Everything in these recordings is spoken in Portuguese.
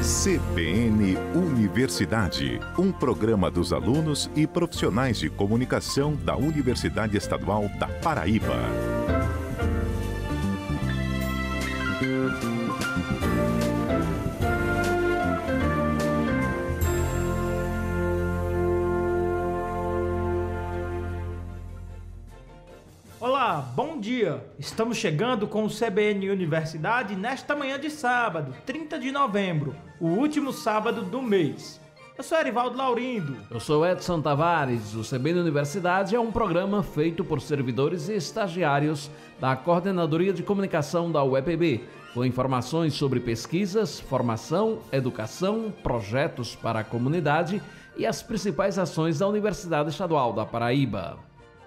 CBN Universidade, um programa dos alunos e profissionais de comunicação da Universidade Estadual da Paraíba. Olá, bom dia! Estamos chegando com o CBN Universidade nesta manhã de sábado, 30 de novembro, o último sábado do mês. Eu sou Erivaldo Laurindo. Eu sou Edson Tavares. O CBN Universidade é um programa feito por servidores e estagiários da Coordenadoria de Comunicação da UEPB, com informações sobre pesquisas, formação, educação, projetos para a comunidade e as principais ações da Universidade Estadual da Paraíba.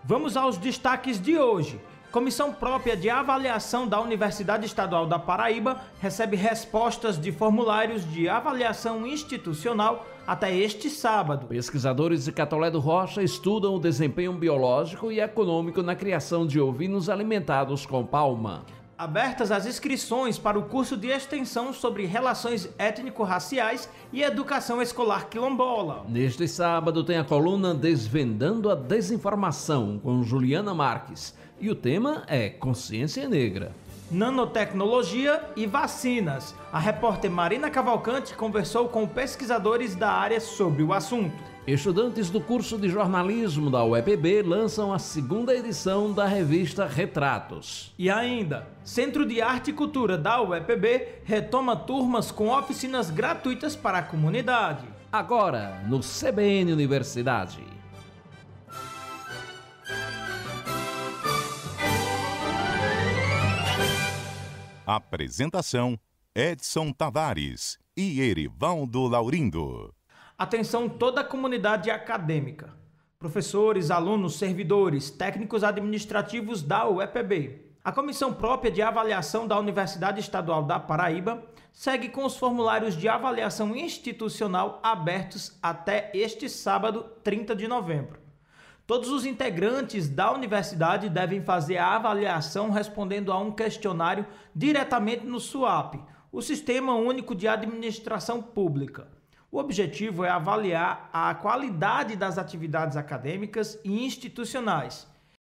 Vamos aos destaques de hoje. Comissão própria de avaliação da Universidade Estadual da Paraíba recebe respostas de formulários de avaliação institucional até este sábado. Pesquisadores de Catolé do Rocha estudam o desempenho biológico e econômico na criação de ovinos alimentados com palma. Abertas as inscrições para o curso de extensão sobre relações étnico-raciais e educação escolar quilombola. Neste sábado tem a coluna Desvendando a Desinformação, com Juliana Marques. E o tema é Consciência Negra. Nanotecnologia e vacinas. A repórter Marina Cavalcante conversou com pesquisadores da área sobre o assunto. Estudantes do curso de jornalismo da UEPB lançam a segunda edição da revista Retratos. E ainda, Centro de Arte e Cultura da UEPB retoma turmas com oficinas gratuitas para a comunidade. Agora, no CBN Universidade. Apresentação: Edson Tavares e Erivaldo Laurindo. Atenção toda a comunidade acadêmica, professores, alunos, servidores, técnicos administrativos da UEPB. A Comissão Própria de Avaliação da Universidade Estadual da Paraíba segue com os formulários de avaliação institucional abertos até este sábado, 30 de novembro. Todos os integrantes da universidade devem fazer a avaliação respondendo a um questionário diretamente no SUAP, o Sistema Único de Administração Pública. O objetivo é avaliar a qualidade das atividades acadêmicas e institucionais.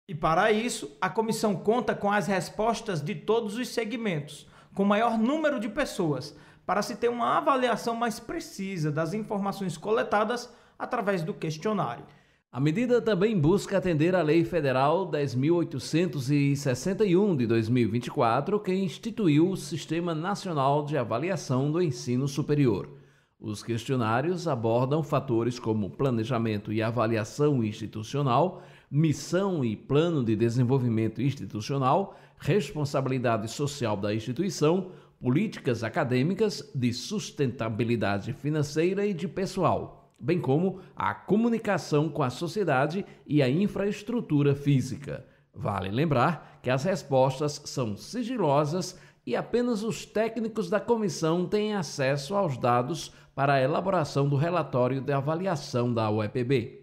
E para isso, a comissão conta com as respostas de todos os segmentos, com maior número de pessoas, para se ter uma avaliação mais precisa das informações coletadas através do questionário. A medida também busca atender à Lei Federal 10.861 de 2024, que instituiu o Sistema Nacional de Avaliação do Ensino Superior. Os questionários abordam fatores como planejamento e avaliação institucional, missão e plano de desenvolvimento institucional, responsabilidade social da instituição, políticas acadêmicas, de sustentabilidade financeira e de pessoal, bem como a comunicação com a sociedade e a infraestrutura física. Vale lembrar que as respostas são sigilosas e apenas os técnicos da comissão têm acesso aos dados para a elaboração do relatório de avaliação da UEPB.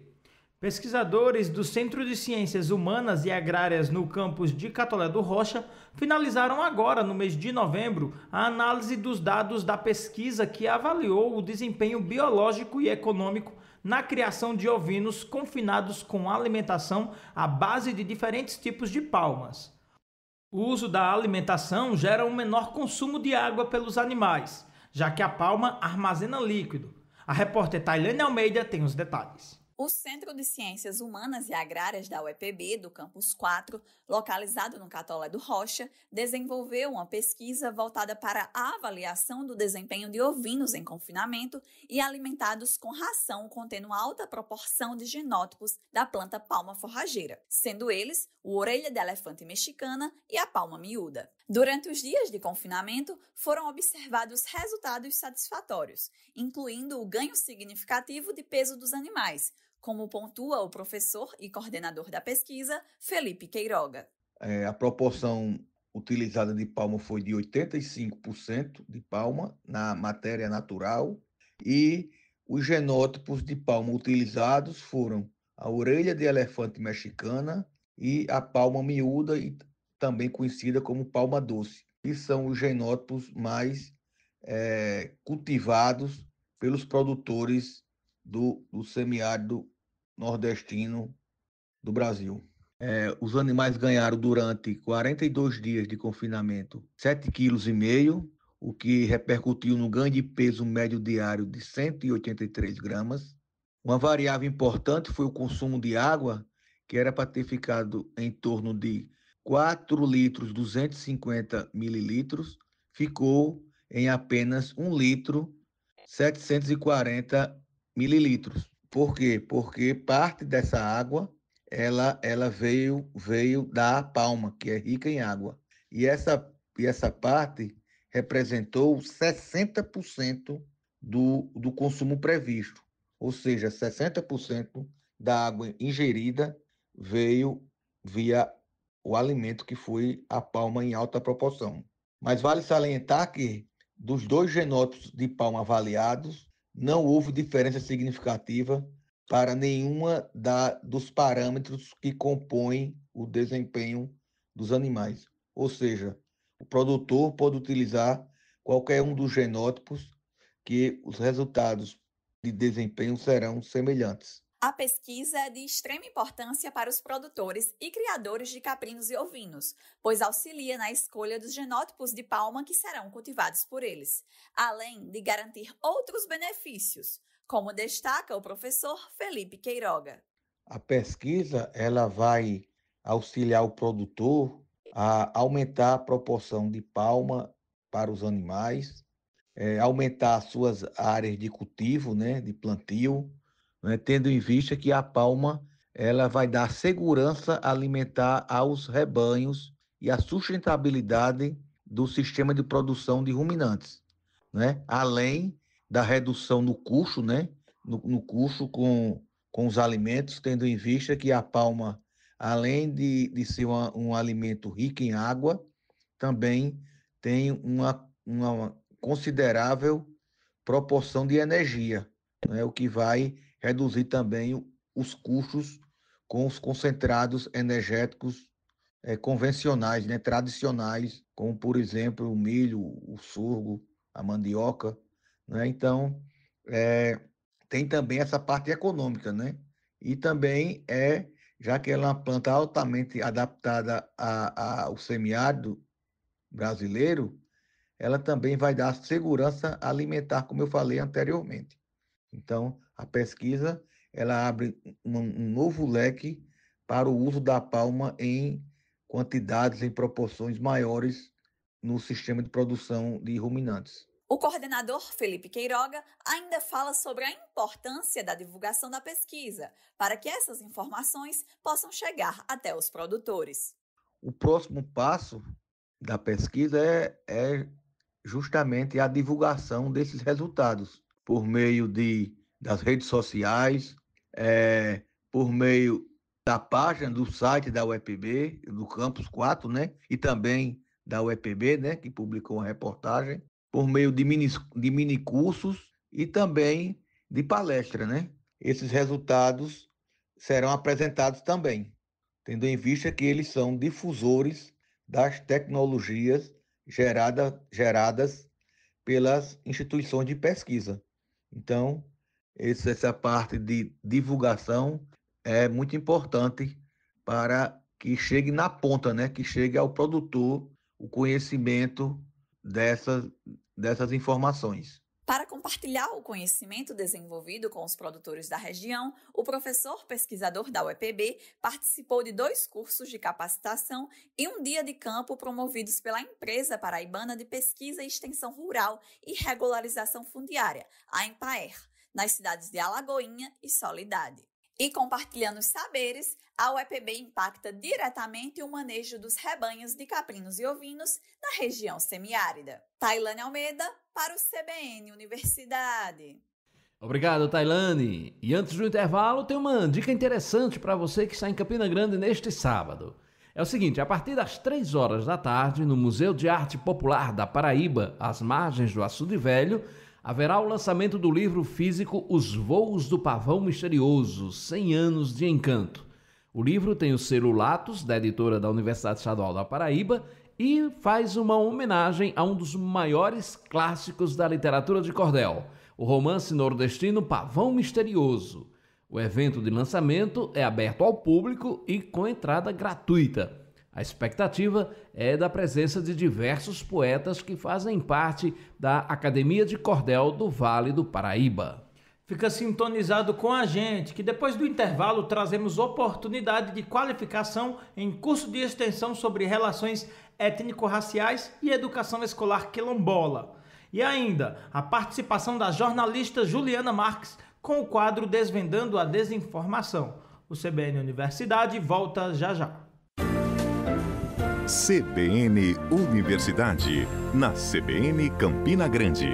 Pesquisadores do Centro de Ciências Humanas e Agrárias no campus de Catolé do Rocha finalizaram agora, no mês de novembro, a análise dos dados da pesquisa que avaliou o desempenho biológico e econômico na criação de ovinos confinados com alimentação à base de diferentes tipos de palmas. O uso da alimentação gera um menor consumo de água pelos animais, já que a palma armazena líquido. A repórter Tailane Almeida tem os detalhes. O Centro de Ciências Humanas e Agrárias da UEPB, do Campus 4, localizado no Catolé do Rocha, desenvolveu uma pesquisa voltada para a avaliação do desempenho de ovinos em confinamento e alimentados com ração contendo alta proporção de genótipos da planta palma forrageira, sendo eles o orelha de elefante mexicana e a palma miúda. Durante os dias de confinamento, foram observados resultados satisfatórios, incluindo o ganho significativo de peso dos animais, como pontua o professor e coordenador da pesquisa, Felipe Queiroga. A proporção utilizada de palma foi de 85% de palma na matéria natural e os genótipos de palma utilizados foram a orelha de elefante mexicana e a palma miúda, e também conhecida como palma doce, que são os genótipos mais cultivados pelos produtores do semiárido nordestino do Brasil. Os animais ganharam durante 42 dias de confinamento 7,5 kg, o que repercutiu no ganho de peso médio diário de 183 gramas. Uma variável importante foi o consumo de água, que era para ter ficado em torno de 4 litros 250 mililitros, ficou em apenas 1 litro 740 mililitros. Por quê? Porque parte dessa água ela veio da palma, que é rica em água. E essa parte representou 60% do consumo previsto. Ou seja, 60% da água ingerida veio via o alimento que foi a palma em alta proporção. Mas vale salientar que, dos 2 genótipos de palma avaliados, não houve diferença significativa para nenhuma dos parâmetros que compõem o desempenho dos animais. Ou seja, o produtor pode utilizar qualquer um dos genótipos que os resultados de desempenho serão semelhantes. A pesquisa é de extrema importância para os produtores e criadores de caprinos e ovinos, pois auxilia na escolha dos genótipos de palma que serão cultivados por eles, além de garantir outros benefícios, como destaca o professor Felipe Queiroga. A pesquisa ela vai auxiliar o produtor a aumentar a proporção de palma para os animais, aumentar as suas áreas de cultivo, né, de plantio, né, tendo em vista que a palma ela vai dar segurança alimentar aos rebanhos e a sustentabilidade do sistema de produção de ruminantes, né, além da redução no custo, né, no custo com os alimentos, tendo em vista que a palma, além de ser um alimento rico em água, também tem uma considerável proporção de energia, né, o que vai reduzir também os custos com os concentrados energéticos convencionais, né, tradicionais, como, por exemplo, o milho, o sorgo, a mandioca, né? Então, tem também essa parte econômica, né? E também já que ela é uma planta altamente adaptada ao semiárido brasileiro, ela também vai dar segurança alimentar, como eu falei anteriormente. Então, a pesquisa ela abre um novo leque para o uso da palma em quantidades, em proporções maiores no sistema de produção de ruminantes. O coordenador Felipe Queiroga ainda fala sobre a importância da divulgação da pesquisa, para que essas informações possam chegar até os produtores. O próximo passo da pesquisa é justamente a divulgação desses resultados, por meio das redes sociais, por meio da página do site da UEPB, do Campus 4, né? E também da UEPB, né? Que publicou uma reportagem, por meio de mini cursos e também de palestra, né? Esses resultados serão apresentados também, tendo em vista que eles são difusores das tecnologias geradas pelas instituições de pesquisa. Então, essa parte de divulgação é muito importante para que chegue na ponta, né? Que chegue ao produtor o conhecimento dessas informações. Para compartilhar o conhecimento desenvolvido com os produtores da região, o professor pesquisador da UEPB participou de 2 cursos de capacitação e um dia de campo promovidos pela Empresa Paraibana de Pesquisa e Extensão Rural e Regularização Fundiária, a EMPAER, nas cidades de Alagoinha e Soledade. E compartilhando os saberes, a UEPB impacta diretamente o manejo dos rebanhos de caprinos e ovinos na região semiárida. Tailane Almeida, para o CBN Universidade. Obrigado, Tailane. E antes do intervalo, tem uma dica interessante para você que está em Campina Grande neste sábado. É o seguinte, a partir das 3 horas da tarde, no Museu de Arte Popular da Paraíba, às margens do Açude Velho, haverá o lançamento do livro físico Os Voos do Pavão Misterioso, 100 anos de encanto. O livro tem o selo Latos, da editora da Universidade Estadual da Paraíba, e faz uma homenagem a um dos maiores clássicos da literatura de cordel, o romance nordestino Pavão Misterioso. O evento de lançamento é aberto ao público e com entrada gratuita. A expectativa é da presença de diversos poetas que fazem parte da Academia de Cordel do Vale do Paraíba. Fica sintonizado com a gente, que depois do intervalo trazemos oportunidade de qualificação em curso de extensão sobre relações étnico-raciais e educação escolar quilombola. E ainda, a participação da jornalista Juliana Marques com o quadro Desvendando a Desinformação. O CBN Universidade volta já já. CBN Universidade, na CBN Campina Grande.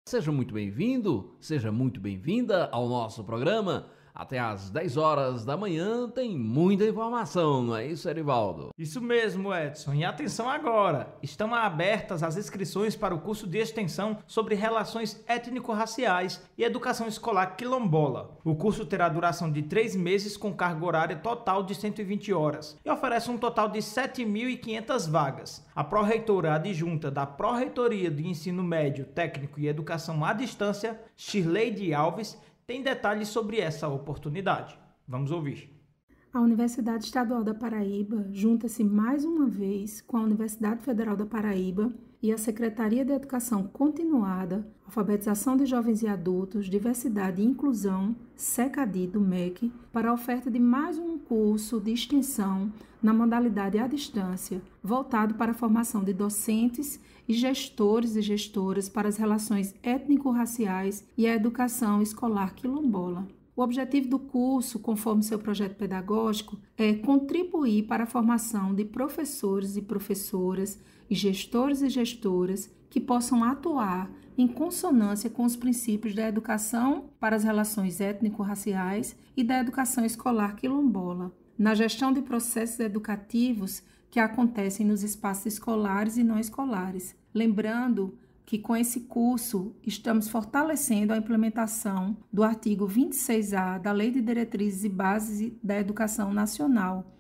Seja muito bem-vindo, seja muito bem-vinda ao nosso programa. Até às 10 horas da manhã tem muita informação, não é isso, Erivaldo? Isso mesmo, Edson. E atenção agora, estão abertas as inscrições para o curso de extensão sobre relações étnico-raciais e educação escolar quilombola. O curso terá duração de 3 meses com carga horária total de 120 horas e oferece um total de 7.500 vagas. A pró-reitora adjunta da Pró-Reitoria de Ensino Médio, Técnico e Educação à Distância, Shirley Alves, tem detalhes sobre essa oportunidade. Vamos ouvir. A Universidade Estadual da Paraíba junta-se mais uma vez com a Universidade Federal da Paraíba e a Secretaria de Educação Continuada, Alfabetização de Jovens e Adultos, Diversidade e Inclusão, SECADI do MEC, para a oferta de mais um curso de extensão na modalidade à distância, voltado para a formação de docentes e gestores e gestoras para as relações étnico-raciais e a educação escolar quilombola. O objetivo do curso, conforme seu projeto pedagógico, é contribuir para a formação de professores e professoras e gestores e gestoras que possam atuar em consonância com os princípios da educação para as relações étnico-raciais e da educação escolar quilombola, na gestão de processos educativos que acontecem nos espaços escolares e não escolares. Lembrando que com esse curso estamos fortalecendo a implementação do artigo 26A da Lei de Diretrizes e Bases da Educação Nacional,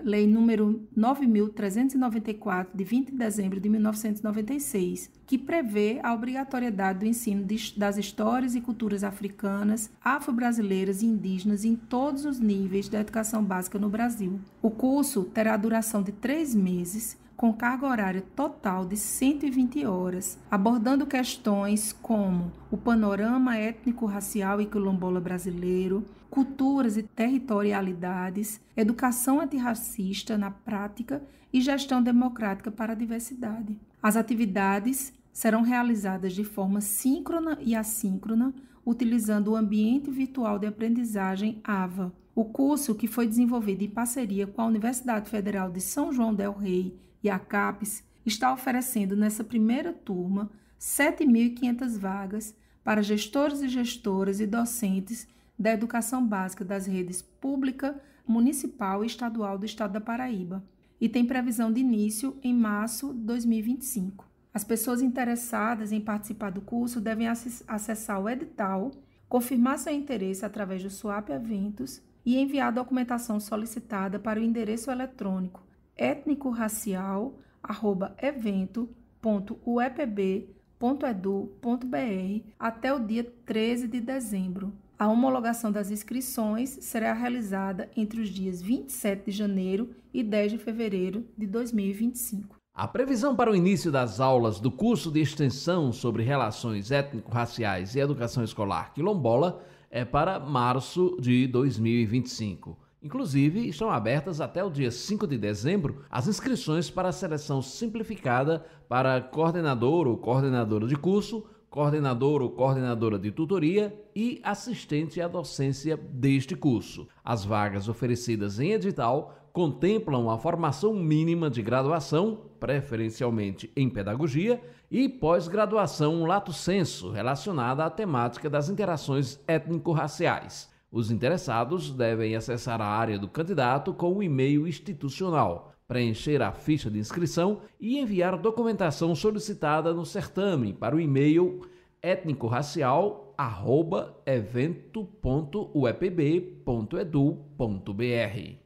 Lei número 9.394, de 20 de dezembro de 1996, que prevê a obrigatoriedade do ensino das histórias e culturas africanas, afro-brasileiras e indígenas em todos os níveis da educação básica no Brasil. O curso terá duração de 3 meses, com carga horária total de 120 horas, abordando questões como o panorama étnico-racial e quilombola brasileiro, culturas e territorialidades, educação antirracista na prática e gestão democrática para a diversidade. As atividades serão realizadas de forma síncrona e assíncrona, utilizando o ambiente virtual de aprendizagem AVA. O curso, que foi desenvolvido em parceria com a Universidade Federal de São João del Rei e a CAPES, está oferecendo nessa primeira turma 7.500 vagas para gestores e gestoras e docentes da educação básica das redes pública, municipal e estadual do estado da Paraíba, e tem previsão de início em março de 2025. As pessoas interessadas em participar do curso devem acessar o edital, confirmar seu interesse através do SWAP Eventos e enviar a documentação solicitada para o endereço eletrônico etnico-racial@evento.uepb.edu.br até o dia 13 de dezembro. A homologação das inscrições será realizada entre os dias 27 de janeiro e 10 de fevereiro de 2025. A previsão para o início das aulas do curso de extensão sobre relações étnico-raciais e educação escolar quilombola é para março de 2025. Inclusive, estão abertas até o dia 5 de dezembro as inscrições para a seleção simplificada para coordenador ou coordenadora de curso, coordenador ou coordenadora de tutoria e assistente à docência deste curso. As vagas oferecidas em edital contemplam a formação mínima de graduação, preferencialmente em pedagogia, e pós-graduação lato sensu, relacionada à temática das interações étnico-raciais. Os interessados devem acessar a área do candidato com o e-mail institucional, preencher a ficha de inscrição e enviar a documentação solicitada no certame para o e-mail etnicoracial@evento.uepb.edu.br.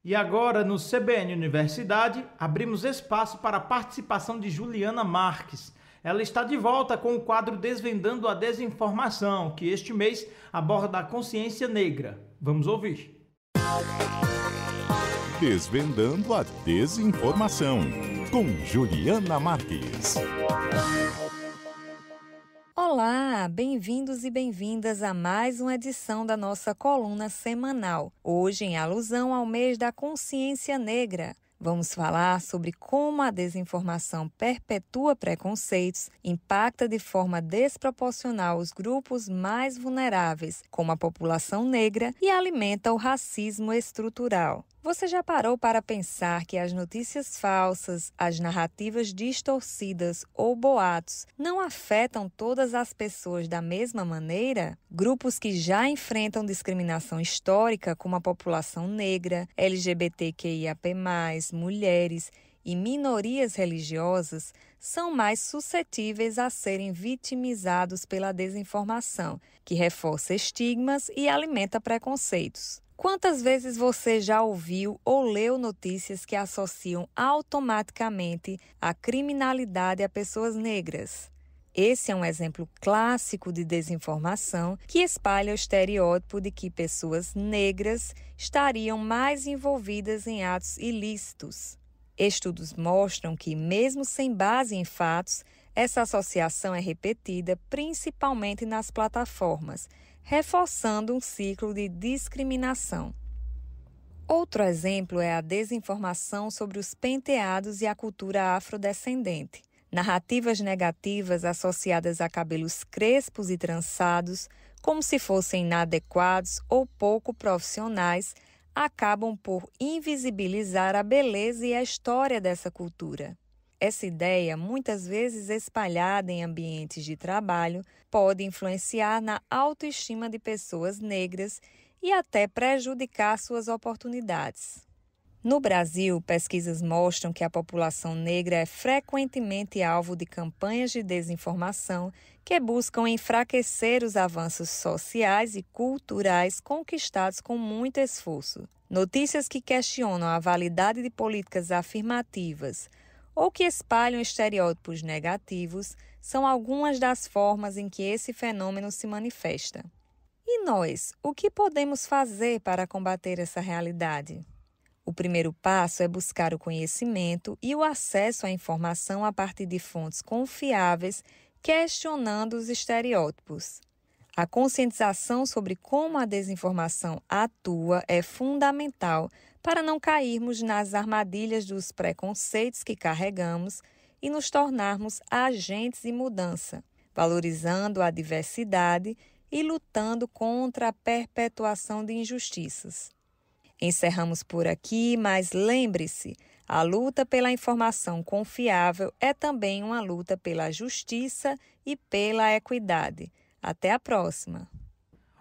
E agora, no CBN Universidade, abrimos espaço para a participação de Juliana Marques. Ela está de volta com o quadro Desvendando a Desinformação, que este mês aborda a consciência negra. Vamos ouvir. Desvendando a Desinformação, com Juliana Marques. Olá, bem-vindos e bem-vindas a mais uma edição da nossa coluna semanal. Hoje, em alusão ao mês da consciência negra, vamos falar sobre como a desinformação perpetua preconceitos, impacta de forma desproporcional os grupos mais vulneráveis, como a população negra, e alimenta o racismo estrutural. Você já parou para pensar que as notícias falsas, as narrativas distorcidas ou boatos não afetam todas as pessoas da mesma maneira? Grupos que já enfrentam discriminação histórica, como a população negra, LGBTQIAP+, mulheres e minorias religiosas, são mais suscetíveis a serem vitimizados pela desinformação, que reforça estigmas e alimenta preconceitos. Quantas vezes você já ouviu ou leu notícias que associam automaticamente a criminalidade a pessoas negras? Esse é um exemplo clássico de desinformação que espalha o estereótipo de que pessoas negras estariam mais envolvidas em atos ilícitos. Estudos mostram que, mesmo sem base em fatos, essa associação é repetida principalmente nas plataformas, reforçando um ciclo de discriminação. Outro exemplo é a desinformação sobre os penteados e a cultura afrodescendente. Narrativas negativas associadas a cabelos crespos e trançados, como se fossem inadequados ou pouco profissionais, acabam por invisibilizar a beleza e a história dessa cultura. Essa ideia, muitas vezes espalhada em ambientes de trabalho, pode influenciar na autoestima de pessoas negras e até prejudicar suas oportunidades. No Brasil, pesquisas mostram que a população negra é frequentemente alvo de campanhas de desinformação que buscam enfraquecer os avanços sociais e culturais conquistados com muito esforço. Notícias que questionam a validade de políticas afirmativas ou que espalham estereótipos negativos são algumas das formas em que esse fenômeno se manifesta. E nós, o que podemos fazer para combater essa realidade? O primeiro passo é buscar o conhecimento e o acesso à informação a partir de fontes confiáveis, questionando os estereótipos. A conscientização sobre como a desinformação atua é fundamental para não cairmos nas armadilhas dos preconceitos que carregamos e nos tornarmos agentes de mudança, valorizando a diversidade e lutando contra a perpetuação de injustiças. Encerramos por aqui, mas lembre-se, a luta pela informação confiável é também uma luta pela justiça e pela equidade. Até a próxima!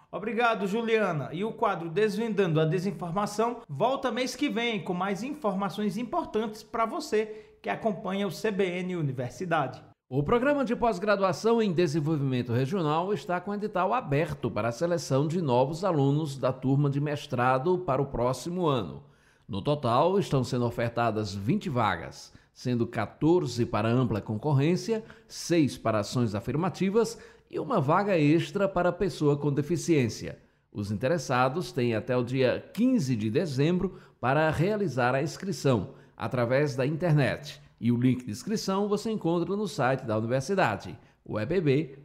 Obrigado, Juliana. E o quadro Desvendando a Desinformação volta mês que vem com mais informações importantes para você que acompanha o CBN Universidade. O programa de pós-graduação em desenvolvimento regional está com edital aberto para a seleção de novos alunos da turma de mestrado para o próximo ano. No total, estão sendo ofertadas 20 vagas, sendo 14 para ampla concorrência, 6 para ações afirmativas e uma vaga extra para pessoa com deficiência. Os interessados têm até o dia 15 de dezembro para realizar a inscrição através da internet. E o link de inscrição você encontra no site da universidade, uebb.edu.br.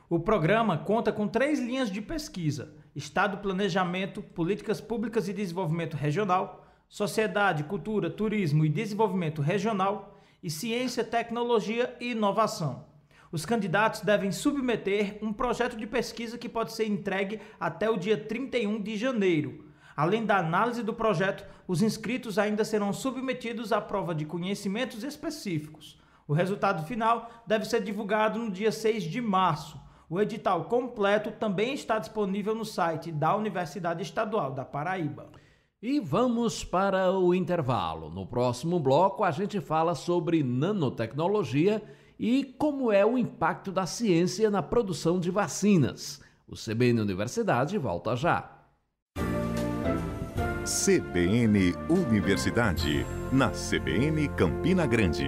O programa conta com 3 linhas de pesquisa: Estado, Planejamento, Políticas Públicas e Desenvolvimento Regional, Sociedade, Cultura, Turismo e Desenvolvimento Regional e Ciência, Tecnologia e Inovação. Os candidatos devem submeter um projeto de pesquisa que pode ser entregue até o dia 31 de janeiro. Além da análise do projeto, os inscritos ainda serão submetidos à prova de conhecimentos específicos. O resultado final deve ser divulgado no dia 6 de março. O edital completo também está disponível no site da Universidade Estadual da Paraíba. E vamos para o intervalo. No próximo bloco, a gente fala sobre nanotecnologia e como é o impacto da ciência na produção de vacinas. O CBN Universidade volta já. CBN Universidade, na CBN Campina Grande.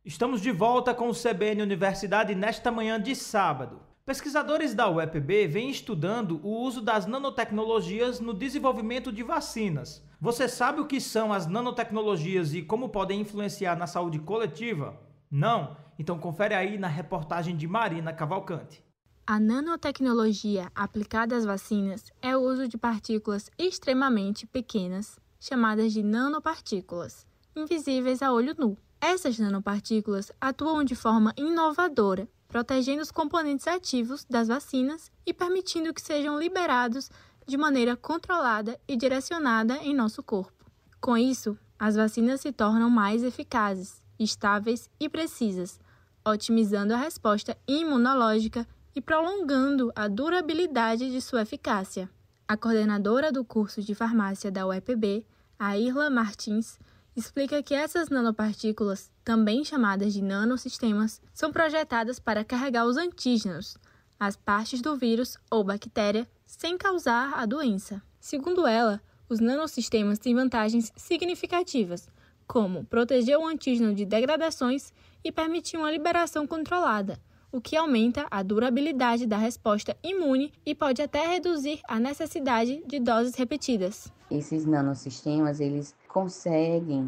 Estamos de volta com o CBN Universidade nesta manhã de sábado. Pesquisadores da UEPB vêm estudando o uso das nanotecnologias no desenvolvimento de vacinas. Você sabe o que são as nanotecnologias e como podem influenciar na saúde coletiva? Não? Então confere aí na reportagem de Marina Cavalcante. A nanotecnologia aplicada às vacinas é o uso de partículas extremamente pequenas, chamadas de nanopartículas, invisíveis a olho nu. Essas nanopartículas atuam de forma inovadora, protegendo os componentes ativos das vacinas e permitindo que sejam liberados de maneira controlada e direcionada em nosso corpo. Com isso, as vacinas se tornam mais eficazes, estáveis e precisas, otimizando a resposta imunológica e prolongando a durabilidade de sua eficácia. A coordenadora do curso de farmácia da UEPB, a Irla Martins, explica que essas nanopartículas, também chamadas de nanosistemas, são projetadas para carregar os antígenos, as partes do vírus ou bactéria, sem causar a doença. Segundo ela, os nanosistemas têm vantagens significativas, como proteger o antígeno de degradações e permitir uma liberação controlada, o que aumenta a durabilidade da resposta imune e pode até reduzir a necessidade de doses repetidas. Esses nanosistemas, eles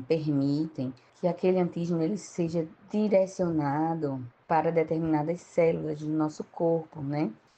permitem que aquele antígeno ele seja direcionado para determinadas células do nosso corpo,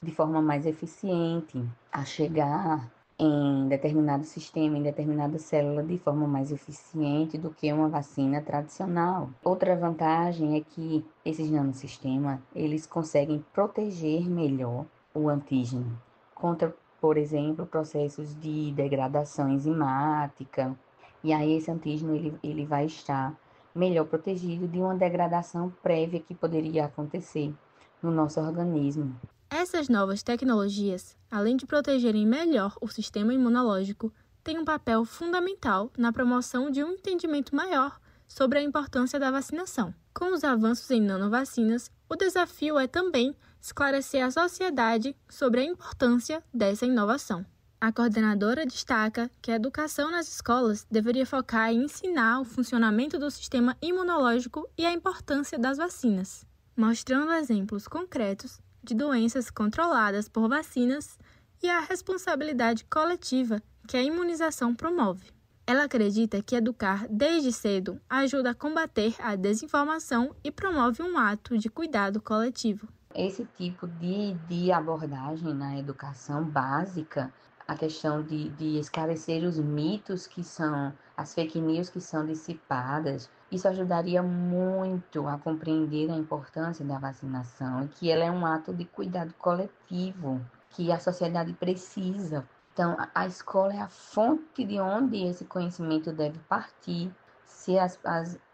de forma mais eficiente, a chegar em determinado sistema, em determinada célula de forma mais eficiente do que uma vacina tradicional. Outra vantagem é que esses nanosistemas, eles conseguem proteger melhor o antígeno contra, por exemplo, processos de degradação enzimática. E aí esse antígeno ele vai estar melhor protegido de uma degradação prévia que poderia acontecer no nosso organismo. Essas novas tecnologias, além de protegerem melhor o sistema imunológico, têm um papel fundamental na promoção de um entendimento maior sobre a importância da vacinação. Com os avanços em nanovacinas, o desafio é também esclarecer a sociedade sobre a importância dessa inovação. A coordenadora destaca que a educação nas escolas deveria focar em ensinar o funcionamento do sistema imunológico e a importância das vacinas, mostrando exemplos concretos de doenças controladas por vacinas e a responsabilidade coletiva que a imunização promove. Ela acredita que educar desde cedo ajuda a combater a desinformação e promove um ato de cuidado coletivo. Esse tipo de abordagem na educação básica, a questão de esclarecer os mitos que são, as fake news que são dissipadas, isso ajudaria muito a compreender a importância da vacinação e que ela é um ato de cuidado coletivo que a sociedade precisa. Então, a escola é a fonte de onde esse conhecimento deve partir. Se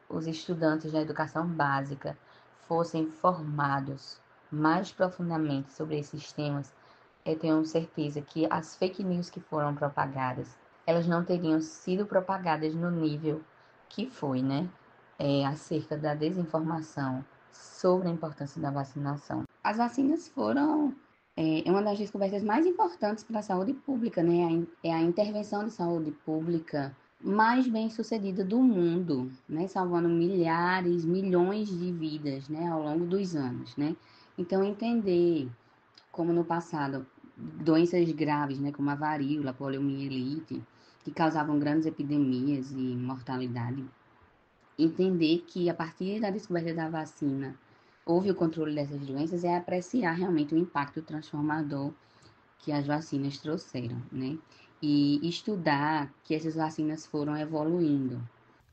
os estudantes da educação básica fossem formados mais profundamente sobre esses temas, eu tenho certeza que as fake news que foram propagadas, elas não teriam sido propagadas no nível que foi, acerca da desinformação sobre a importância da vacinação. As vacinas foram uma das descobertas mais importantes para a saúde pública, É a intervenção de saúde pública mais bem sucedida do mundo, Salvando milhares, milhões de vidas, ao longo dos anos, Então, entender como no passado, doenças graves, como a varíola, a poliomielite, que causavam grandes epidemias e mortalidade, entender que a partir da descoberta da vacina houve o controle dessas doenças é apreciar realmente o impacto transformador que as vacinas trouxeram, E estudar que essas vacinas foram evoluindo.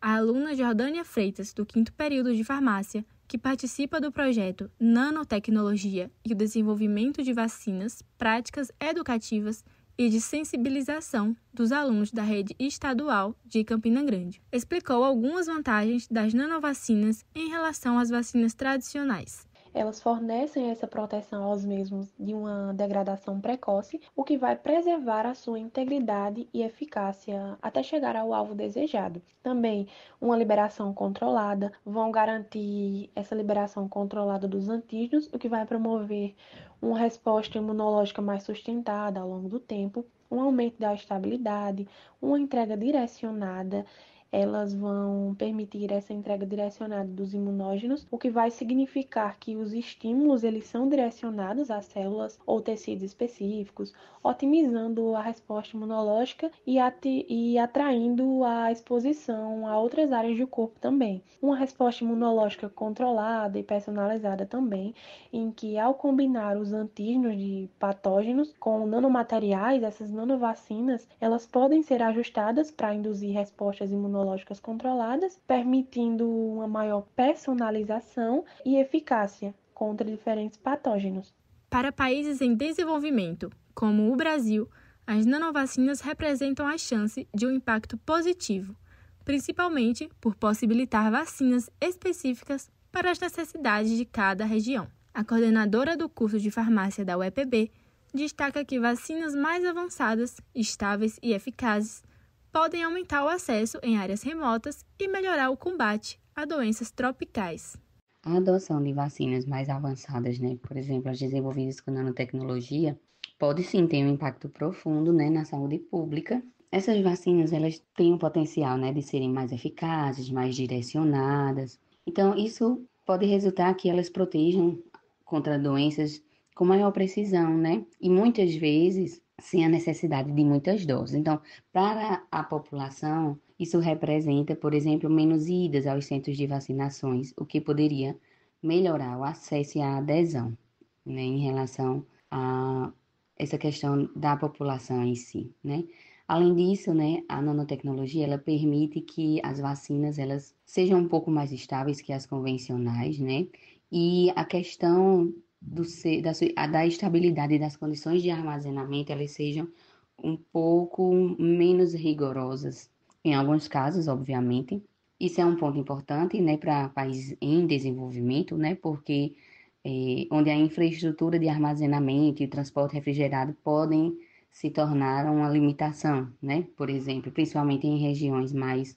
A aluna Jordânia Freitas, do 5º período de farmácia, que participa do projeto Nanotecnologia e o desenvolvimento de vacinas, práticas educativas e de sensibilização dos alunos da rede estadual de Campina Grande, explicou algumas vantagens das nanovacinas em relação às vacinas tradicionais. elas fornecem essa proteção aos mesmos de uma degradação precoce, o que vai preservar a sua integridade e eficácia até chegar ao alvo desejado. Também uma liberação controlada, vão garantir essa liberação controlada dos antígenos, o que vai promover uma resposta imunológica mais sustentada ao longo do tempo, um aumento da estabilidade, uma entrega direcionada. Elas vão permitir essa entrega direcionada dos imunógenos, o que vai significar que os estímulos eles são direcionados às células ou tecidos específicos, otimizando a resposta imunológica e atraindo a exposição a outras áreas do corpo também. Uma resposta imunológica controlada e personalizada também, em que ao combinar os antígenos de patógenos com nanomateriais, essas nanovacinas, elas podem ser ajustadas para induzir respostas imunológicas controladas, permitindo uma maior personalização e eficácia contra diferentes patógenos. Para países em desenvolvimento, como o Brasil, as nanovacinas representam a chance de um impacto positivo, principalmente por possibilitar vacinas específicas para as necessidades de cada região. A coordenadora do curso de farmácia da UEPB destaca que vacinas mais avançadas, estáveis e eficazes podem aumentar o acesso em áreas remotas e melhorar o combate a doenças tropicais. A adoção de vacinas mais avançadas, por exemplo, as desenvolvidas com nanotecnologia, pode sim ter um impacto profundo, na saúde pública. Essas vacinas, elas têm o potencial, de serem mais eficazes, mais direcionadas. Então, isso pode resultar que elas protejam contra doenças com maior precisão, E muitas vezes sem a necessidade de muitas doses. Então, para a população, isso representa, por exemplo, menos idas aos centros de vacinações, o que poderia melhorar o acesso e a adesão, em relação a essa questão da população em si, Além disso, a nanotecnologia, ela permite que as vacinas, elas sejam um pouco mais estáveis que as convencionais, E a questão da estabilidade das condições de armazenamento, elas sejam um pouco menos rigorosas, em alguns casos, obviamente. Isso é um ponto importante, para países em desenvolvimento, porque onde a infraestrutura de armazenamento e transporte refrigerado podem se tornar uma limitação, Por exemplo, principalmente em regiões mais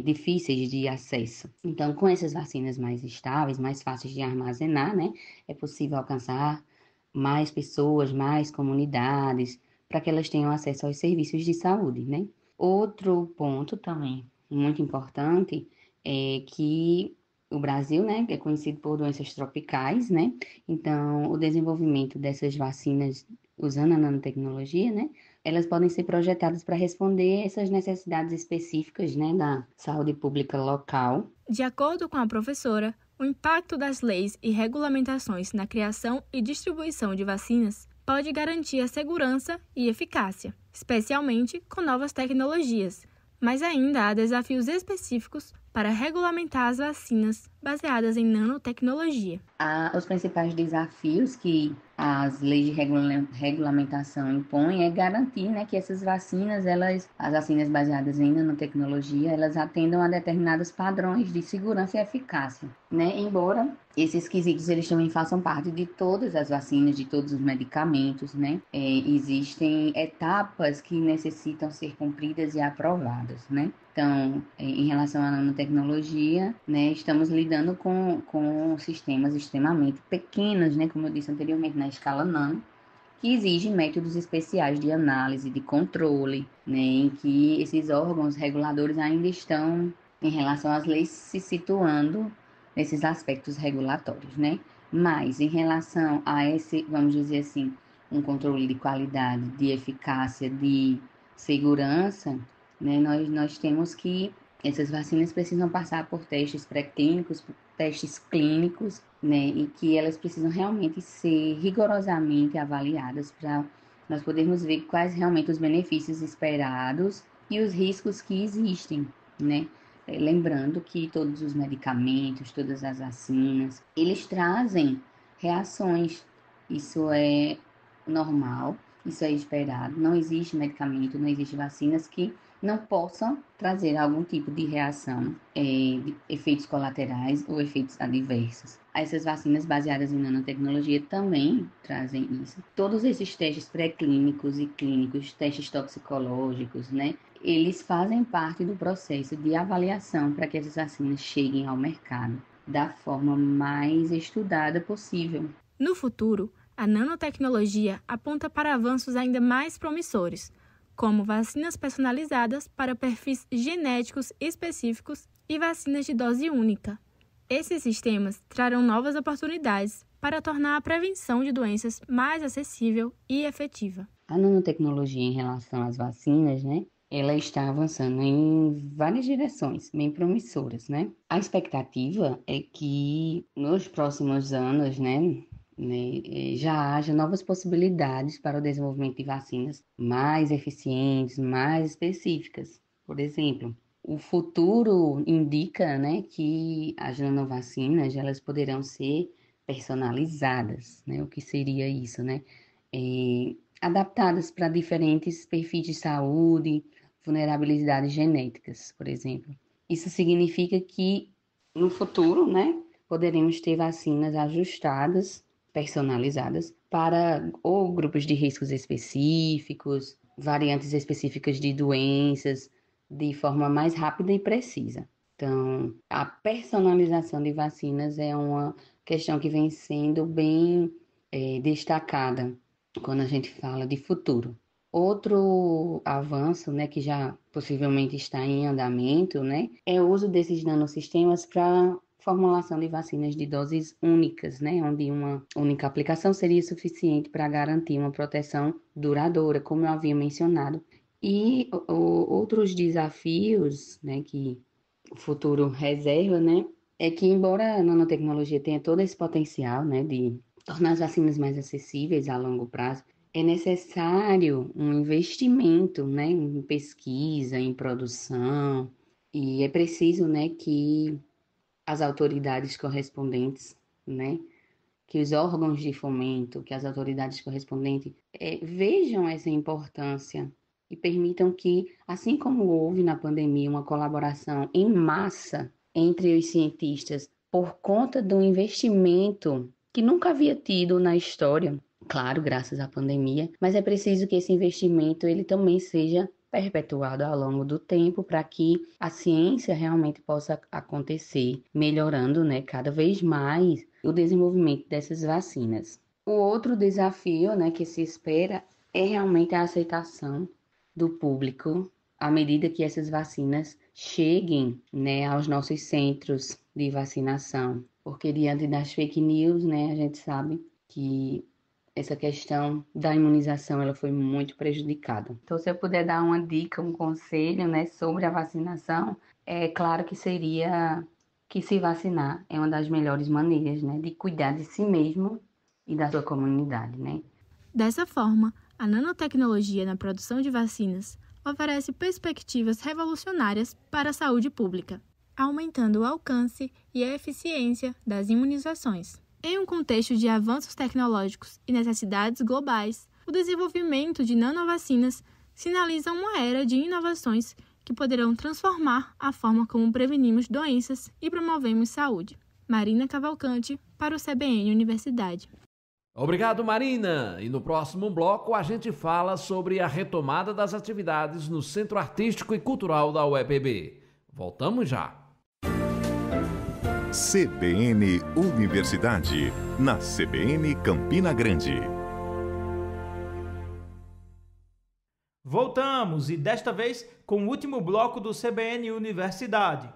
difíceis de acesso. Então, com essas vacinas mais estáveis, mais fáceis de armazenar, é possível alcançar mais pessoas, mais comunidades, para que elas tenham acesso aos serviços de saúde, Outro ponto também muito importante é que o Brasil, é conhecido por doenças tropicais, Então, o desenvolvimento dessas vacinas usando a nanotecnologia, elas podem ser projetadas para responder essas necessidades específicas, da saúde pública local. De acordo com a professora, o impacto das leis e regulamentações na criação e distribuição de vacinas pode garantir a segurança e eficácia, especialmente com novas tecnologias, mas ainda há desafios específicos para regulamentar as vacinas baseadas em nanotecnologia. Os principais desafios que as leis de regulamentação impõem é garantir, que essas vacinas, as vacinas baseadas em nanotecnologia, elas atendam a determinados padrões de segurança e eficácia, Embora esses quesitos eles também façam parte de todas as vacinas, de todos os medicamentos, existem etapas que necessitam ser cumpridas e aprovadas, Então, em relação à nanotecnologia, estamos lidando com sistemas extremamente pequenos, como eu disse anteriormente, na escala nano, que exigem métodos especiais de análise, de controle, em que esses órgãos reguladores ainda estão, em relação às leis, se situando nesses aspectos regulatórios, Mas, em relação a esse, vamos dizer assim, um controle de qualidade, de eficácia, de segurança, nós temos que essas vacinas precisam passar por testes pré-clínicos, por testes clínicos, e que elas precisam realmente ser rigorosamente avaliadas para nós podermos ver quais realmente os benefícios esperados e os riscos que existem, Lembrando que todos os medicamentos, todas as vacinas, eles trazem reações, isso é normal, Isso é esperado. Não existe medicamento, não existe vacinas que não possam trazer algum tipo de reação, de efeitos colaterais ou efeitos adversos. Essas vacinas baseadas em nanotecnologia também trazem isso. Todos esses testes pré-clínicos e clínicos, testes toxicológicos, né? Eles fazem parte do processo de avaliação para que essas vacinas cheguem ao mercado da forma mais estudada possível. No futuro, a nanotecnologia aponta para avanços ainda mais promissores, como vacinas personalizadas para perfis genéticos específicos e vacinas de dose única. Esses sistemas trarão novas oportunidades para tornar a prevenção de doenças mais acessível e efetiva. A nanotecnologia em relação às vacinas, né? Ela está avançando em várias direções, bem promissoras, né? A expectativa é que nos próximos anos, já haja novas possibilidades para o desenvolvimento de vacinas mais eficientes, mais específicas. Por exemplo, o futuro indica, que as nanovacinas elas poderão ser personalizadas, O que seria isso, adaptadas para diferentes perfis de saúde, vulnerabilidades genéticas, por exemplo. Isso significa que no futuro, poderemos ter vacinas ajustadas, personalizadas para ou grupos de riscos específicos, variantes específicas de doenças, de forma mais rápida e precisa. Então, a personalização de vacinas é uma questão que vem sendo bem destacada quando a gente fala de futuro. Outro avanço, que já possivelmente está em andamento, é o uso desses nanosistemas para formulação de vacinas de doses únicas, onde uma única aplicação seria suficiente para garantir uma proteção duradoura, como eu havia mencionado. E outros desafios, que o futuro reserva, é que embora a nanotecnologia tenha todo esse potencial, de tornar as vacinas mais acessíveis a longo prazo, é necessário um investimento, em pesquisa, em produção, e é preciso, que as autoridades correspondentes, que os órgãos de fomento, que as autoridades correspondentes vejam essa importância e permitam que, assim como houve na pandemia uma colaboração em massa entre os cientistas por conta do investimento que nunca havia tido na história, claro, graças à pandemia, mas é preciso que esse investimento ele também seja perpetuado ao longo do tempo para que a ciência realmente possa acontecer, melhorando, cada vez mais o desenvolvimento dessas vacinas. O outro desafio, que se espera é realmente a aceitação do público à medida que essas vacinas cheguem, aos nossos centros de vacinação, porque diante das fake news, a gente sabe que essa questão da imunização ela foi muito prejudicada. Então, se eu puder dar uma dica, um conselho, sobre a vacinação, é claro que seria que se vacinar é uma das melhores maneiras, de cuidar de si mesmo e da sua comunidade, Dessa forma, a nanotecnologia na produção de vacinas oferece perspectivas revolucionárias para a saúde pública, aumentando o alcance e a eficiência das imunizações. Em um contexto de avanços tecnológicos e necessidades globais, o desenvolvimento de nanovacinas sinaliza uma era de inovações que poderão transformar a forma como prevenimos doenças e promovemos saúde. Marina Cavalcante, para o CBN Universidade. Obrigado, Marina. E no próximo bloco a gente fala sobre a retomada das atividades no Centro Artístico e Cultural da UEPB. Voltamos já. CBN Universidade, na CBN Campina Grande. Voltamos e desta vez com o último bloco do CBN Universidade.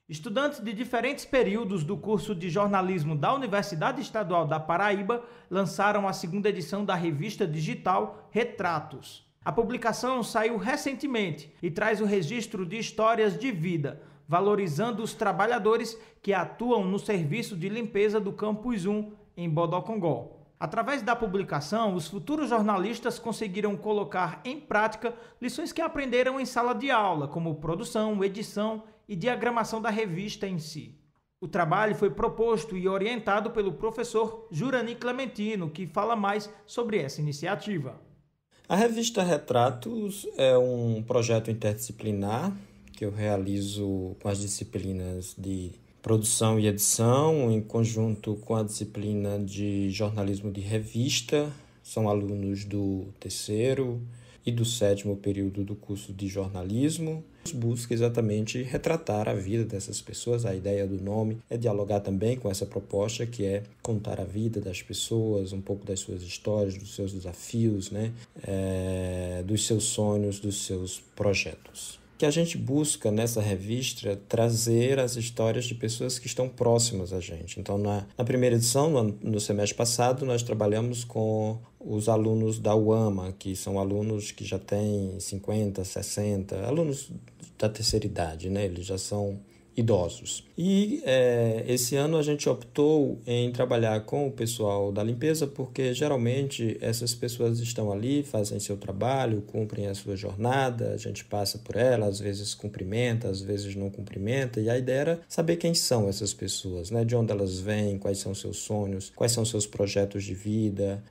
Estudantes de diferentes períodos do curso de jornalismo da Universidade Estadual da Paraíba lançaram a segunda edição da revista digital Retratos. A publicação saiu recentemente e traz o registro de histórias de vida, valorizando os trabalhadores que atuam no serviço de limpeza do Campus 1, em Bodocongó. Através da publicação, os futuros jornalistas conseguiram colocar em prática lições que aprenderam em sala de aula, como produção, edição e diagramação da revista em si. O trabalho foi proposto e orientado pelo professor Jurani Clementino, que fala mais sobre essa iniciativa. A revista Retratos é um projeto interdisciplinar que eu realizo com as disciplinas de produção e edição, em conjunto com a disciplina de jornalismo de revista. São alunos do 3º e do 7º período do curso de jornalismo. Busca exatamente retratar a vida dessas pessoas. A ideia do nome é dialogar também com essa proposta, que é contar a vida das pessoas, um pouco das suas histórias, dos seus desafios, né? Dos seus sonhos, dos seus projetos. Que a gente busca nessa revista trazer as histórias de pessoas que estão próximas a gente. Então, na primeira edição, no semestre passado, nós trabalhamos com os alunos da UAMA, que são alunos que já têm 50, 60, alunos da terceira idade, né? Eles já são idosos. E esse ano a gente optou em trabalhar com o pessoal da limpeza, porque geralmente essas pessoas estão ali, fazem seu trabalho, cumprem a sua jornada, a gente passa por ela, às vezes cumprimenta, às vezes não cumprimenta, e a ideia era saber quem são essas pessoas, né? De onde elas vêm, quais são seus sonhos, quais são seus projetos de vida,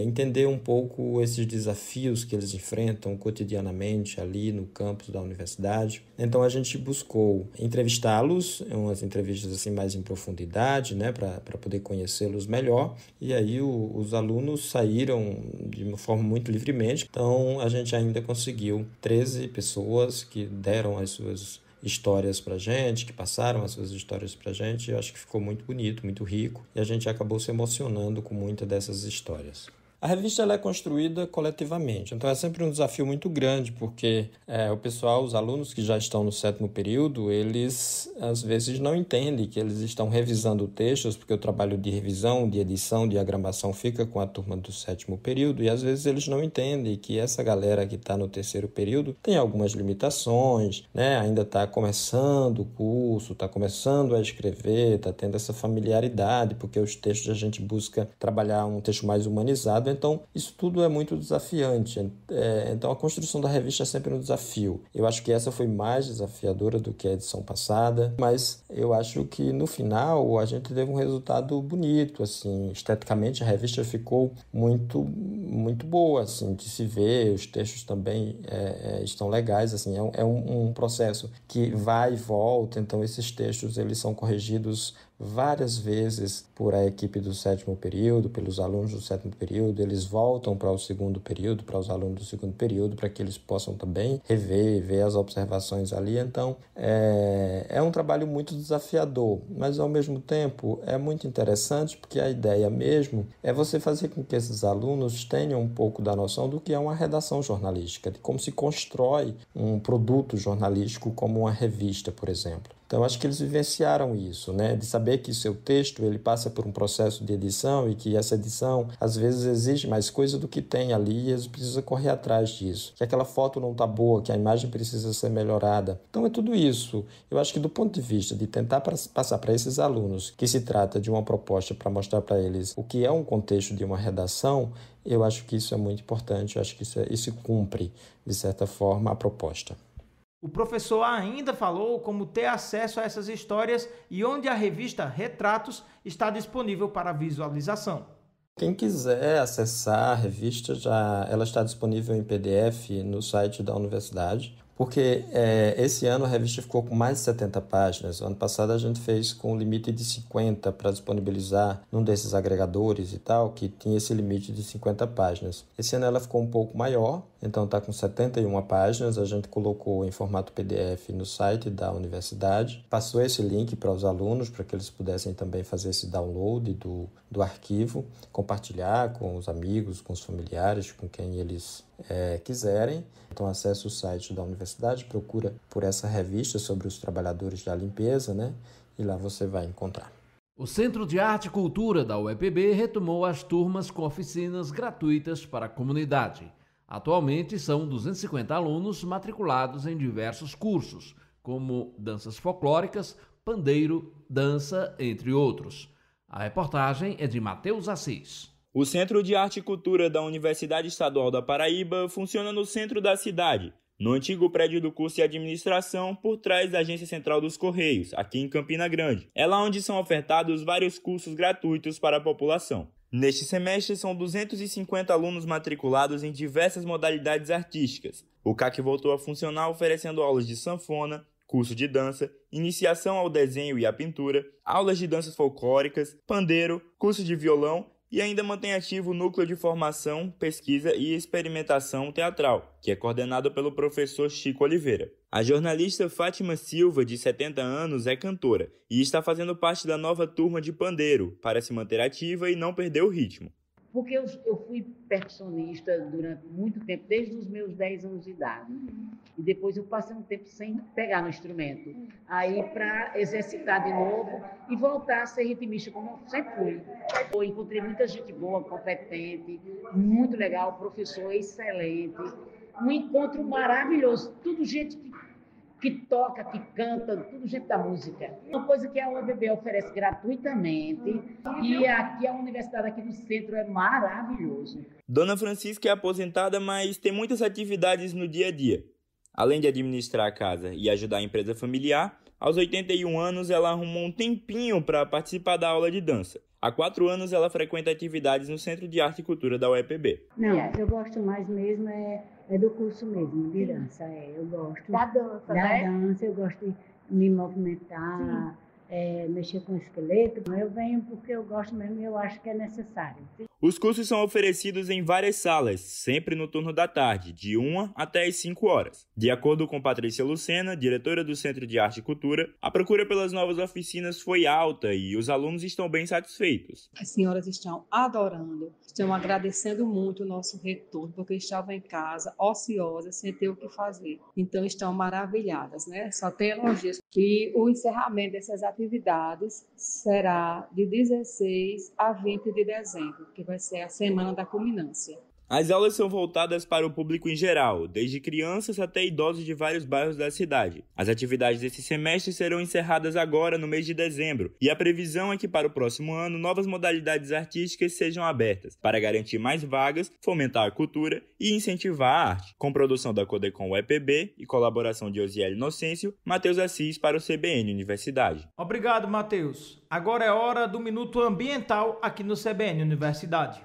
entender um pouco esses desafios que eles enfrentam cotidianamente ali no campus da universidade. Então a gente buscou entrevistá-los, umas entrevistas assim mais em profundidade, né, para poder conhecê-los melhor, e aí os alunos saíram de uma forma muito livremente. Então a gente ainda conseguiu 13 pessoas que deram as suas histórias para a gente, que passaram as suas histórias para a gente. Eu acho que ficou muito bonito, muito rico, e a gente acabou se emocionando com muitas dessas histórias. A revista ela é construída coletivamente, então é sempre um desafio muito grande, porque o pessoal, os alunos que já estão no 7º período, eles às vezes não entendem que eles estão revisando textos, porque o trabalho de revisão, de edição, de diagramação fica com a turma do 7º período, e às vezes eles não entendem que essa galera que está no 3º período tem algumas limitações, né? Ainda está começando o curso, está começando a escrever, está tendo essa familiaridade, porque os textos a gente busca trabalhar um texto mais humanizado. Então, isso tudo é muito desafiante. Então, a construção da revista é sempre um desafio. Eu acho que essa foi mais desafiadora do que a edição passada, mas eu acho que, no final, a gente teve um resultado bonito. Assim, esteticamente, a revista ficou muito, muito boa, assim, de se ver. Os textos também estão legais. Assim, é um processo que vai e volta. Então, esses textos eles são corrigidos várias vezes por a equipe do 7º período, pelos alunos do 7º período. Eles voltam para o 2º período, para os alunos do 2º período, para que eles possam também ver as observações ali. Então, é um trabalho muito desafiador, mas ao mesmo tempo é muito interessante, porque a ideia mesmo é você fazer com que esses alunos tenham um pouco da noção do que é uma redação jornalística, de como se constrói um produto jornalístico como uma revista, por exemplo. Então, acho que eles vivenciaram isso, né? De saber que o seu texto ele passa por um processo de edição e que essa edição, às vezes, exige mais coisa do que tem ali e eles precisam correr atrás disso. Que aquela foto não está boa, que a imagem precisa ser melhorada. Então, é tudo isso. Eu acho que, do ponto de vista de tentar passar para esses alunos que se trata de uma proposta para mostrar para eles o que é um contexto de uma redação, eu acho que isso é muito importante. Eu acho que isso cumpre, de certa forma, a proposta. O professor ainda falou como ter acesso a essas histórias e onde a revista Retratos está disponível para visualização. Quem quiser acessar a revista, ela está disponível em PDF no site da universidade, porque esse ano a revista ficou com mais de 70 páginas. O ano passado a gente fez com um limite de 50 para disponibilizar num desses agregadores e tal, que tinha esse limite de 50 páginas. Esse ano ela ficou um pouco maior, então está com 71 páginas. A gente colocou em formato PDF no site da universidade, passou esse link para os alunos, para que eles pudessem também fazer esse download do arquivo, compartilhar com os amigos, com os familiares, com quem eles quiserem. Então acesse o site da universidade, procura por essa revista sobre os trabalhadores da limpeza, né? E lá você vai encontrar. O Centro de Arte e Cultura da UEPB retomou as turmas com oficinas gratuitas para a comunidade. Atualmente são 250 alunos matriculados em diversos cursos, como danças folclóricas, pandeiro, dança, entre outros. A reportagem é de Matheus Assis. O Centro de Arte e Cultura da Universidade Estadual da Paraíba funciona no centro da cidade, no antigo prédio do curso de administração por trás da Agência Central dos Correios, aqui em Campina Grande. É lá onde são ofertados vários cursos gratuitos para a população. Neste semestre, são 250 alunos matriculados em diversas modalidades artísticas. O CAC voltou a funcionar oferecendo aulas de sanfona, curso de dança, iniciação ao desenho e à pintura, aulas de danças folclóricas, pandeiro, curso de violão e ainda mantém ativo o Núcleo de Formação, Pesquisa e Experimentação Teatral, que é coordenado pelo professor Chico Oliveira. A jornalista Fátima Silva, de 70 anos, é cantora e está fazendo parte da nova turma de pandeiro para se manter ativa e não perder o ritmo. Porque eu fui percussionista durante muito tempo, desde os meus 10 anos de idade. E depois eu passei um tempo sem pegar no instrumento. Aí, para exercitar de novo e voltar a ser ritmista, como eu sempre fui. Eu encontrei muita gente boa, competente, muito legal, professor excelente. Um encontro maravilhoso. Tudo gente que toca, que canta, tudo gente da música. Uma coisa que a UEPB oferece gratuitamente e aqui a universidade aqui no centro é maravilhoso. Dona Francisca é aposentada, mas tem muitas atividades no dia a dia. Além de administrar a casa e ajudar a empresa familiar, aos 81 anos ela arrumou um tempinho para participar da aula de dança. Há 4 anos ela frequenta atividades no Centro de Arte e Cultura da UEPB. Não, eu gosto mais mesmo é do curso mesmo, de dança. Eu gosto da dança, da né? dança, eu gosto de me movimentar, mexer com o esqueleto. Eu venho porque eu gosto mesmo e eu acho que é necessário. Os cursos são oferecidos em várias salas, sempre no turno da tarde, de 1 até as 5 horas. De acordo com Patrícia Lucena, diretora do Centro de Arte e Cultura, a procura pelas novas oficinas foi alta e os alunos estão bem satisfeitos. As senhoras estão adorando, estão agradecendo muito o nosso retorno, porque estavam em casa, ociosas, sem ter o que fazer. Então estão maravilhadas, né? Só tem elogios. E o encerramento dessas atividades será de 16 a 20 de dezembro, que vai ser a Semana da Culminância. As aulas são voltadas para o público em geral, desde crianças até idosos de vários bairros da cidade. As atividades desse semestre serão encerradas agora no mês de dezembro, e a previsão é que para o próximo ano novas modalidades artísticas sejam abertas, para garantir mais vagas, fomentar a cultura e incentivar a arte. Com produção da Codecom UEPB e colaboração de Osiele Inocêncio, Matheus Assis para o CBN Universidade. Obrigado, Matheus. Agora é hora do Minuto Ambiental aqui no CBN Universidade.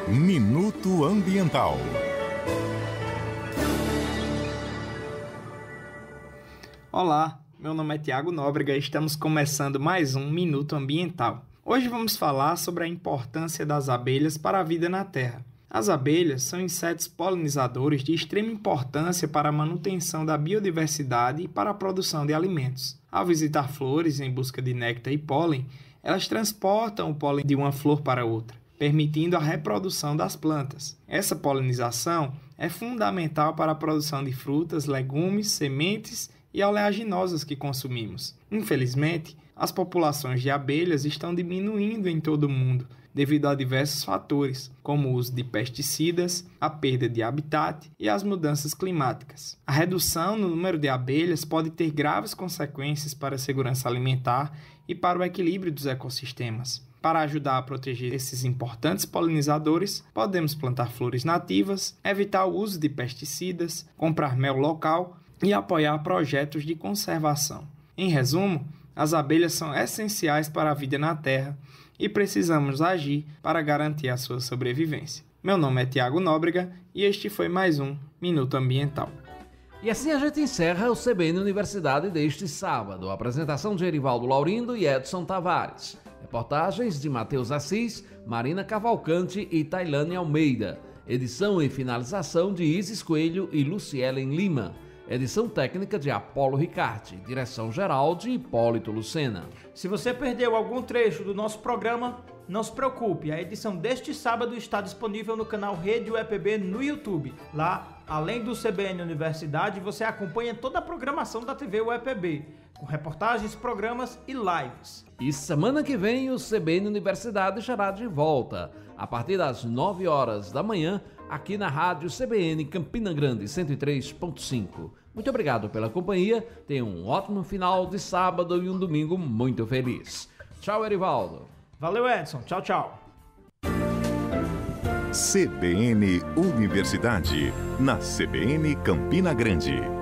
Minuto Ambiental. Olá, meu nome é Tiago Nóbrega e estamos começando mais um Minuto Ambiental. Hoje vamos falar sobre a importância das abelhas para a vida na Terra. As abelhas são insetos polinizadores de extrema importância para a manutenção da biodiversidade e para a produção de alimentos. Ao visitar flores em busca de néctar e pólen, elas transportam o pólen de uma flor para outra, permitindo a reprodução das plantas. Essa polinização é fundamental para a produção de frutas, legumes, sementes e oleaginosas que consumimos. Infelizmente, as populações de abelhas estão diminuindo em todo o mundo, devido a diversos fatores, como o uso de pesticidas, a perda de habitat e as mudanças climáticas. A redução no número de abelhas pode ter graves consequências para a segurança alimentar e para o equilíbrio dos ecossistemas. Para ajudar a proteger esses importantes polinizadores, podemos plantar flores nativas, evitar o uso de pesticidas, comprar mel local e apoiar projetos de conservação. Em resumo, as abelhas são essenciais para a vida na Terra e precisamos agir para garantir a sua sobrevivência. Meu nome é Tiago Nóbrega e este foi mais um Minuto Ambiental. E assim a gente encerra o CBN Universidade deste sábado. A apresentação de Erivaldo Laurindo e Edson Tavares. Reportagens de Matheus Assis, Marina Cavalcante e Tailane Almeida. Edição e finalização de Isis Coelho e Lucielen Lima. Edição técnica de Apolo Ricarte. Direção geral de Hipólito Lucena. Se você perdeu algum trecho do nosso programa, não se preocupe. A edição deste sábado está disponível no canal Rede UEPB no YouTube. Lá, além do CBN Universidade, você acompanha toda a programação da TV UEPB, com reportagens, programas e lives. E semana que vem o CBN Universidade estará de volta, a partir das 9 horas da manhã, aqui na Rádio CBN Campina Grande 103.5. Muito obrigado pela companhia, tenha um ótimo final de sábado e um domingo muito feliz. Tchau, Erivaldo. Valeu, Edson. Tchau, tchau. CBN Universidade, na CBN Campina Grande.